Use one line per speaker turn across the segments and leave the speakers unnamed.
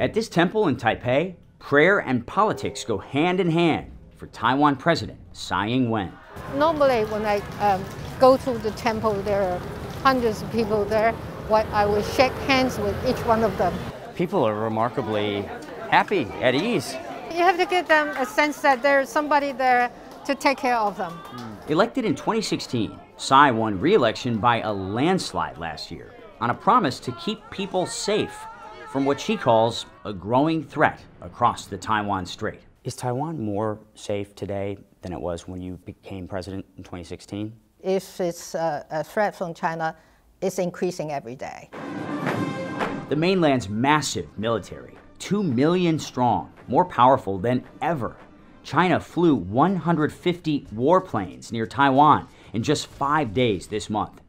At this temple in Taipei, prayer and politics go hand in hand for Taiwan President Tsai Ing-wen.
Normally when I go to the temple, there are hundreds of people there. I will shake hands with each one of them.
People are remarkably happy, at ease.
You have to give them a sense that there's somebody there to take care of them.
Elected in 2016, Tsai won re-election by a landslide last year on a promise to keep people safe from what she calls a growing threat across the Taiwan Strait. Is Taiwan more safe today than it was when you became president in 2016?
If it's a threat from China, it's increasing every day.
The mainland's massive military, 2 million strong, more powerful than ever. China flew 150 warplanes near Taiwan in just 5 days this month.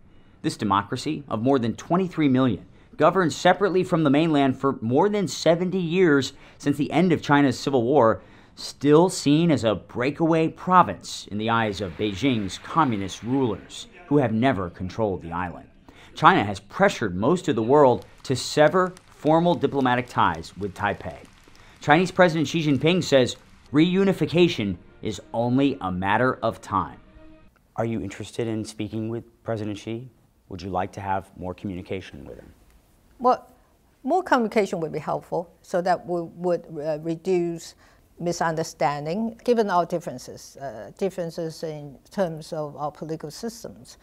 This democracy of more than 23 million, governed separately from the mainland for more than 70 years since the end of China's civil war, still seen as a breakaway province in the eyes of Beijing's communist rulers, who have never controlled the island. China has pressured most of the world to sever formal diplomatic ties with Taipei. Chinese President Xi Jinping says reunification is only a matter of time. Are you interested in speaking with President Xi? Would you like to have more communication with him?
Well, more communication would be helpful so that we would reduce misunderstanding, given our differences in terms of our political systems.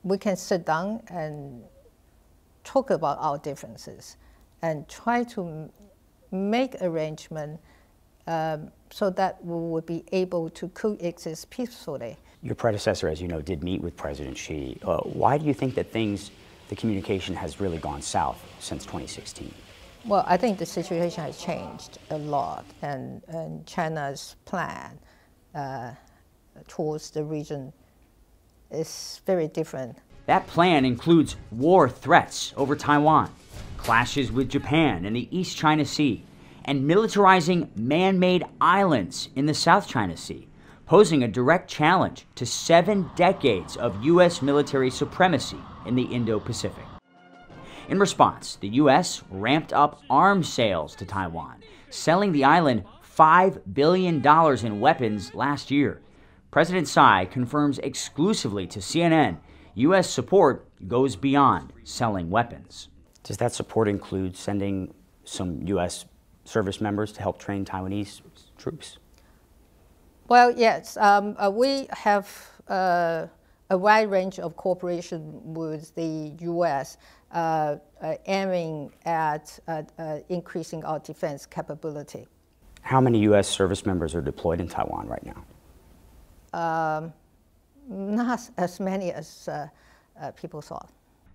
We can sit down and talk about our differences and try to make arrangements so that we would be able to coexist peacefully. Your predecessor, as you know, did meet with President Xi. Why do you think that the communication has really gone south since 2016? Well, I think the situation has changed a lot, and China's plan towards the region is very different. That plan includes war threats over Taiwan, clashes with Japan in the East China Sea, and militarizing man-made islands in the South China Sea, posing a direct challenge to 7 decades of U.S. military supremacy in the Indo-Pacific. In response, the U.S. ramped up arms sales to Taiwan, selling the island $5 billion in weapons last year. President Tsai confirms exclusively to CNN U.S. support goes beyond selling weapons. Does that support include sending some U.S. service members to help train Taiwanese troops? Well, yes. We have a wide range of cooperation with the U.S. Aiming at increasing our defense capability. How many U.S. service members are deployed in Taiwan right now? Not as many as people thought.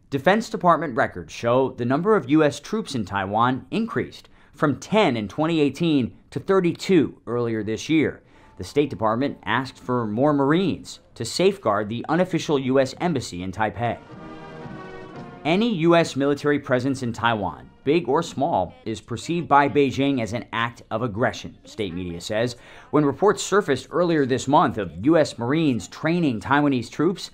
Defense Department records show the number of U.S. troops in Taiwan increased from 10 in 2018 to 32 earlier this year. The State Department asked for more Marines to safeguard the unofficial U.S. embassy in Taipei. Any U.S. military presence in Taiwan, big or small, is perceived by Beijing as an act of aggression, state media says. When reports surfaced earlier this month of U.S. Marines training Taiwanese troops,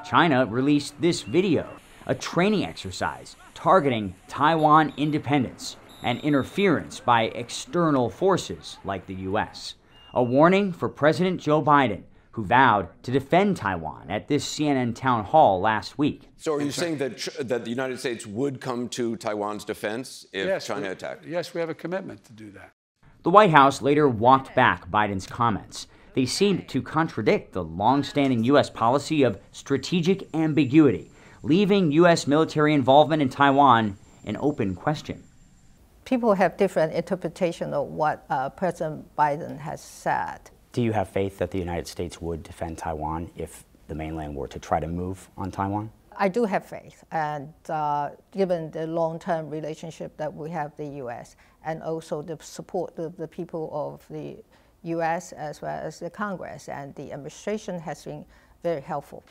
China released this video, a training exercise targeting Taiwan independence and interference by external forces like the U.S. A warning for President Joe Biden, who vowed to defend Taiwan at this CNN town hall last week.
So are you saying that the United States would come to Taiwan's defense if China attacked?
Yes, we have a commitment to do that.
The White House later walked back Biden's comments. They seemed to contradict the long-standing U.S. policy of strategic ambiguity, leaving U.S. military involvement in Taiwan an open question. People have different interpretation of what President Biden has said. Do you have faith that the United States would defend Taiwan if the mainland were to try to move on Taiwan? I do have faith, and given the long-term relationship that we have with the U.S. and also the support of the people of the U.S. as well as the Congress and the administration has been very helpful.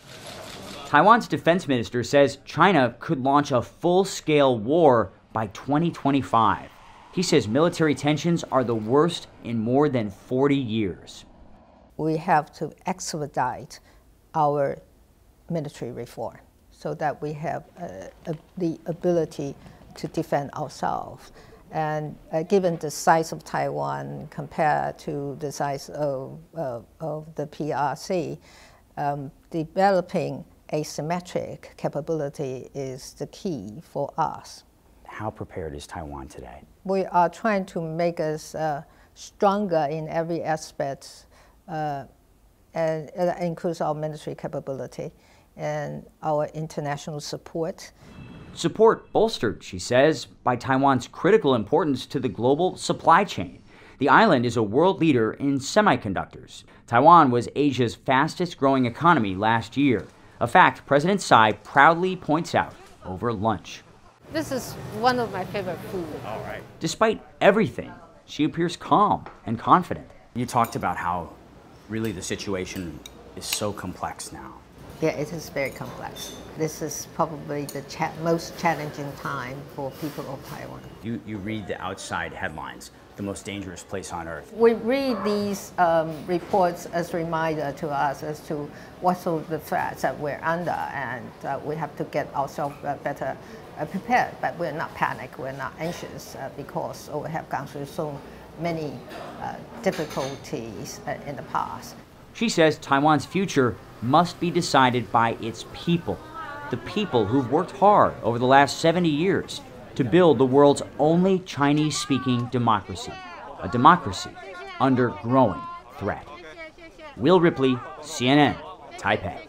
Taiwan's defense minister says China could launch a full-scale war by 2025. He says military tensions are the worst in more than 40 years. We have to expedite our military reform so that we have the ability
to defend ourselves. And given the size of Taiwan compared to the size of the PRC, developing asymmetric capability is the key for us.
How prepared is Taiwan today?
We are trying to make us stronger in every aspect, and that includes our military capability and our international support.
Support bolstered, she says, by Taiwan's critical importance to the global supply chain. The island is a world leader in semiconductors. Taiwan was Asia's fastest growing economy last year, a fact President Tsai proudly points out over lunch.
This is one of my favorite foods.
All right.
Despite everything, she appears calm and confident.
You talked about how really the situation is so complex now.
Yeah, it is very complex. This is probably the most challenging time for people of Taiwan.
You read the outside headlines, the most dangerous place on earth.
We read these reports as a reminder to us as to what sort of the threats that we're under, and we have to get ourselves better prepared. But we're not panicked, we're not anxious because we have gone through so many difficulties in the past.
She says Taiwan's future must be decided by its people, the people who've worked hard over the last 70 years to build the world's only Chinese-speaking democracy, a democracy under growing threat. Will Ripley, CNN, Taipei.